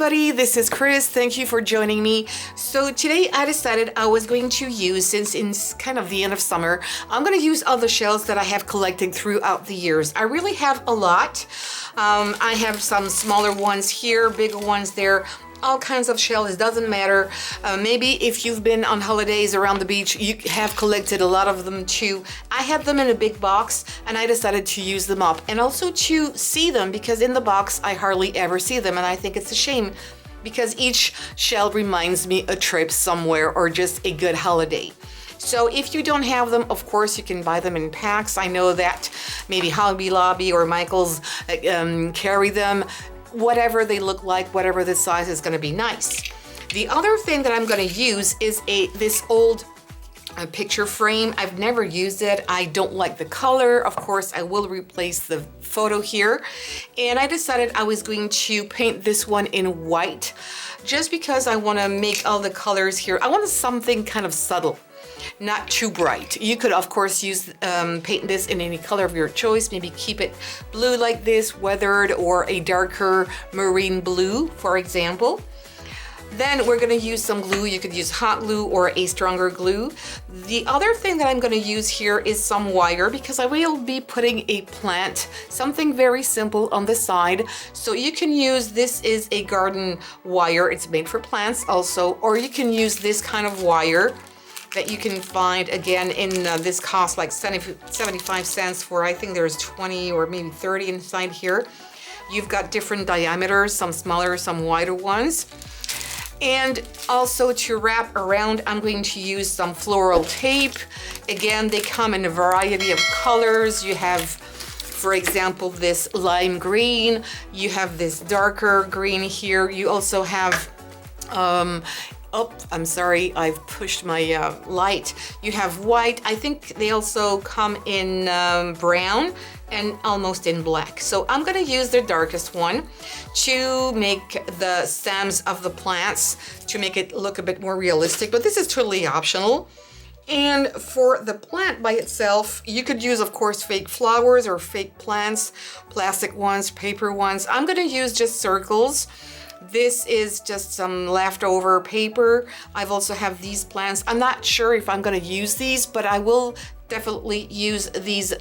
everybody, this is Chris. Thank you for joining me. So today I decided I was going to use, since it's kind of the end of summer, I'm going to use all the shells that I have collected throughout the years. I really have a lot. I have some smaller ones here, bigger ones there, all kinds of shells. It doesn't matter. Maybe if you've been on holidays around the beach, you have collected a lot of them too. I have them in a big box and I decided to use them up and also to see them, because in the box I hardly ever see them, and I think it's a shame because each shell reminds me a trip somewhere or just a good holiday. So if you don't have them, of course you can buy them in packs. I know that maybe Hobby Lobby or Michael's carry them. Whatever they look like, whatever the size, is going to be nice. The other thing that I'm going to use is this old picture frame. I've never used it. I don't like the color. Of course, I will replace the photo here. And I decided I was going to paint this one in white just because I want to make all the colors here. I want something kind of subtle, not too bright. You could of course use paint this in any color of your choice. Maybe keep it blue like this, weathered, or a darker marine blue, for example. Then we're going to use some glue. You could use hot glue or a stronger glue. The other thing that I'm going to use here is some wire, because I will be putting a plant, something very simple, on the side. So you can use, this is a garden wire. It's made for plants also, or you can use this kind of wire that you can find again in this cost like 75 cents for, I think there's 20 or maybe 30 inside here. You've got different diameters, some smaller, some wider ones. And also to wrap around, I'm going to use some floral tape. Again, they come in a variety of colors. You have, for example, this lime green. You have this darker green here. You also have oh, I'm sorry, I've pushed my light. You have white. I think they also come in brown and almost in black. So I'm gonna use the darkest one to make the stems of the plants, to make it look a bit more realistic, but this is totally optional. And for the plant by itself, you could use, of course, fake flowers or fake plants, plastic ones, paper ones. I'm gonna use just circles. This is just some leftover paper. I've also have these plants. I'm not sure if I'm going to use these, but I will definitely use these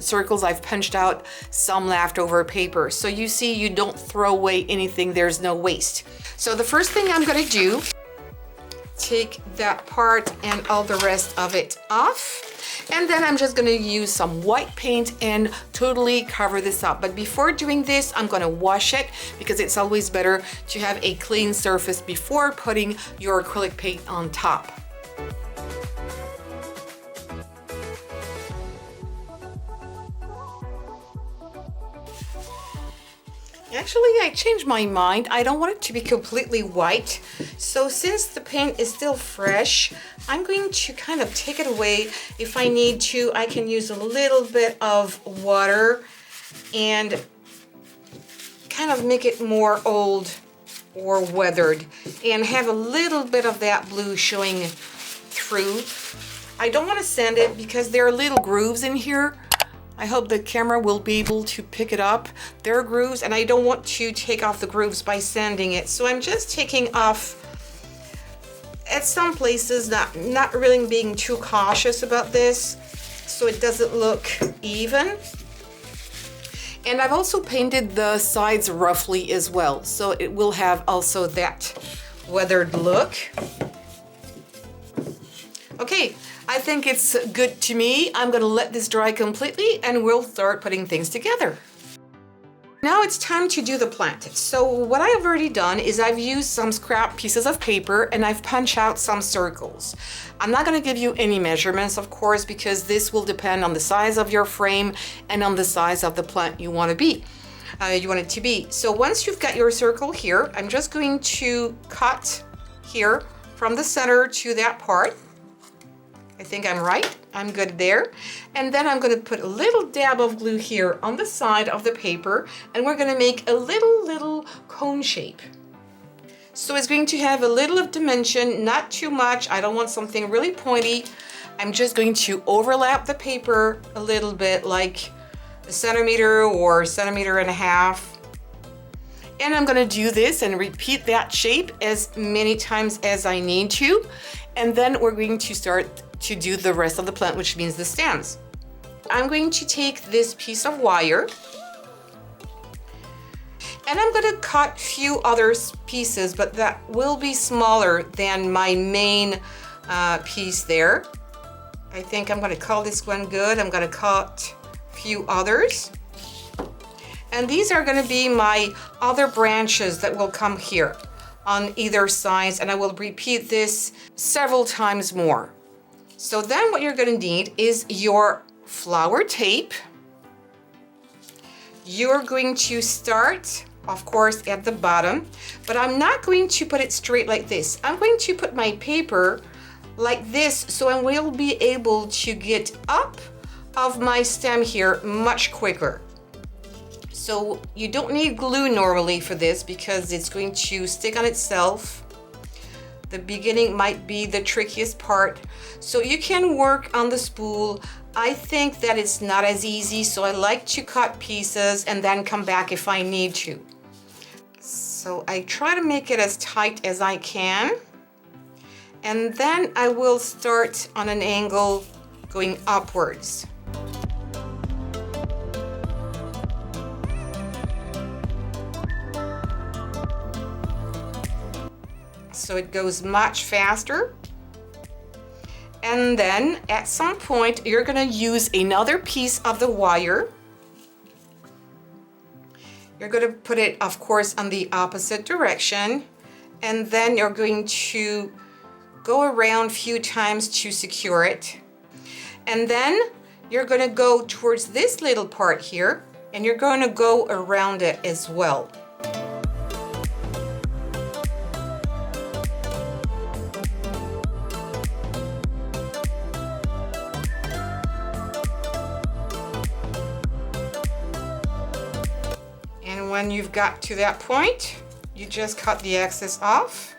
circles. I've punched out some leftover paper. So you see, you don't throw away anything. There's no waste. So the first thing I'm going to do, take that part and all the rest of it off. And then I'm just gonna use some white paint and totally cover this up. But before doing this, I'm gonna wash it, because it's always better to have a clean surface before putting your acrylic paint on top. Actually, I changed my mind. I don't want it to be completely white. So since the paint is still fresh, I'm going to kind of take it away. If I need to, I can use a little bit of water and kind of make it more old or weathered and have a little bit of that blue showing through. I don't want to sand it because there are little grooves in here. I hope the camera will be able to pick it up. There are grooves, and I don't want to take off the grooves by sanding it. So I'm just taking off at some places, not really being too cautious about this, so it doesn't look even. And I've also painted the sides roughly as well, so it will have also that weathered look. Okay, I think it's good to me. I'm gonna let this dry completely and we'll start putting things together. Now it's time to do the plant. So what I've already done is I've used some scrap pieces of paper and I've punched out some circles. I'm not gonna give you any measurements, of course, because this will depend on the size of your frame and on the size of the plant you want it to be. So once you've got your circle here, I'm just going to cut here from the center to that part. I think I'm right. I'm good there. And then I'm going to put a little dab of glue here on the side of the paper, and we're going to make a little cone shape. So it's going to have a little of dimension, not too much. I don't want something really pointy. I'm just going to overlap the paper a little bit, like a centimeter or 1.5 centimeters. And I'm gonna do this and repeat that shape as many times as I need to. And then we're going to start to do the rest of the plant, which means the stems. I'm going to take this piece of wire and I'm gonna cut a few other pieces, but that will be smaller than my main piece there. I think I'm gonna call this one good. I'm gonna cut a few others. And these are gonna be my other branches that will come here on either sides, and I will repeat this several times more. So then what you're gonna need is your flower tape. You're going to start, of course, at the bottom, but I'm not going to put it straight like this. I'm going to put my paper like this, so I will be able to get up of my stem here much quicker. So you don't need glue normally for this because it's going to stick on itself. The beginning might be the trickiest part. So you can work on the spool. I think that it's not as easy, so I like to cut pieces and then come back if I need to. So I try to make it as tight as I can. And then I will start on an angle going upwards. So it goes much faster. And then at some point, you're gonna use another piece of the wire. You're gonna put it, of course, on the opposite direction. And then you're going to go around a few times to secure it. And then you're gonna go towards this little part here, and you're gonna go around it as well. When you've got to that point, you just cut the excess off.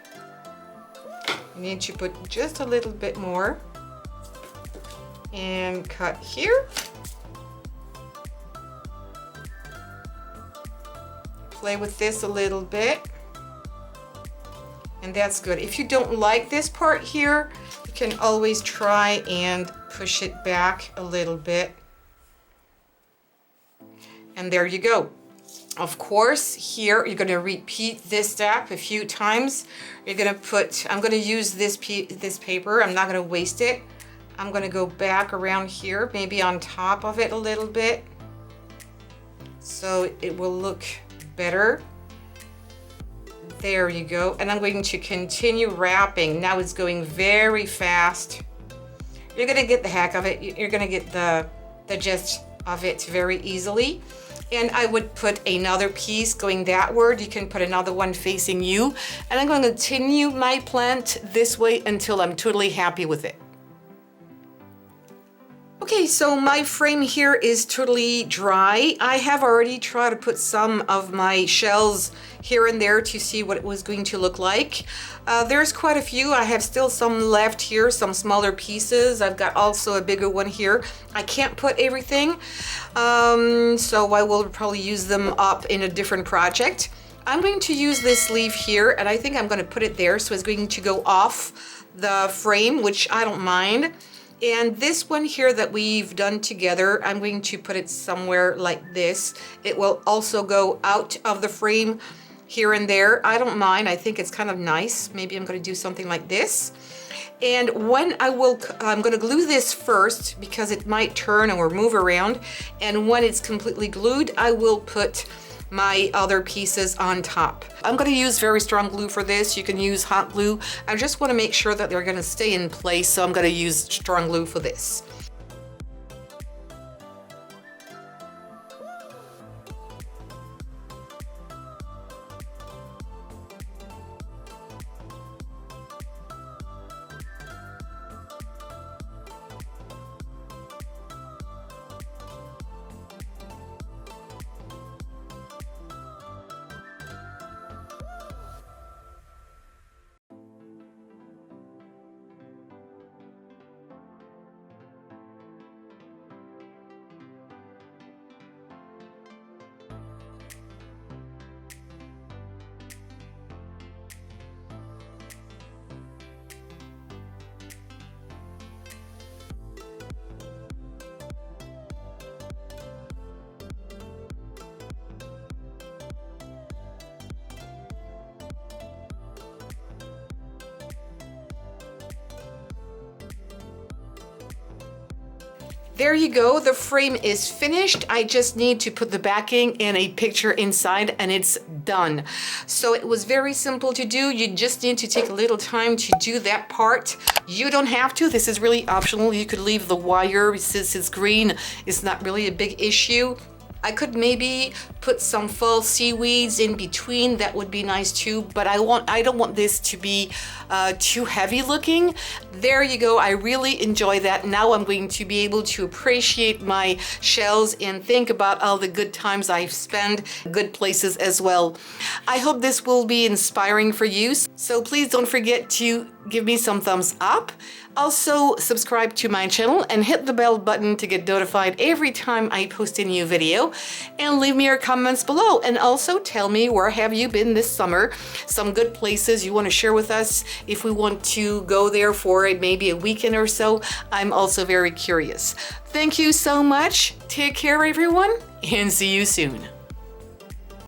You need to put just a little bit more and cut here. Play with this a little bit, and that's good. If you don't like this part here, you can always try and push it back a little bit. And there you go. Of course, here you're going to repeat this step a few times. You're going to put, I'm going to use this paper. I'm not going to waste it. I'm going to go back around here, maybe on top of it a little bit, so it will look better. There you go. And I'm going to continue wrapping. Now it's going very fast. You're going to get the heck of it. You're going to get the gist of it very easily. And I would put another piece going that word. You can put another one facing you. And I'm going to continue my plant this way until I'm totally happy with it. Okay, so my frame here is totally dry. I have already tried to put some of my shells here and there to see what it was going to look like. There's quite a few. I have still some left here, some smaller pieces. I've got also a bigger one here. I can't put everything, so I will probably use them up in a different project. I'm going to use this leaf here, and I think I'm going to put it there, so it's going to go off the frame, which I don't mind. And this one here that we've done together, I'm going to put it somewhere like this. It will also go out of the frame here and there. I don't mind. I think it's kind of nice. Maybe I'm going to do something like this. And when I'm going to glue this first because it might turn or move around. And when it's completely glued, I will put my other pieces on top. I'm going to use very strong glue for this. You can use hot glue. I just want to make sure that they're going to stay in place, so I'm going to use strong glue for this. There you go, the frame is finished. I just need to put the backing and a picture inside and it's done. So it was very simple to do. You just need to take a little time to do that part. You don't have to, this is really optional. You could leave the wire since it's green. It's not really a big issue. I could maybe put some fall seaweeds in between, that would be nice too, but I don't want this to be too heavy looking. There you go, I really enjoy that. Now I'm going to be able to appreciate my shells and think about all the good times I've spent, good places as well. I hope this will be inspiring for you, so please don't forget to give me some thumbs up. Also, subscribe to my channel and hit the bell button to get notified every time I post a new video. And leave me your comments below. And also tell me, where have you been this summer? Some good places you want to share with us. If we want to go there for maybe a weekend or so, I'm also very curious. Thank you so much. Take care, everyone, and see you soon.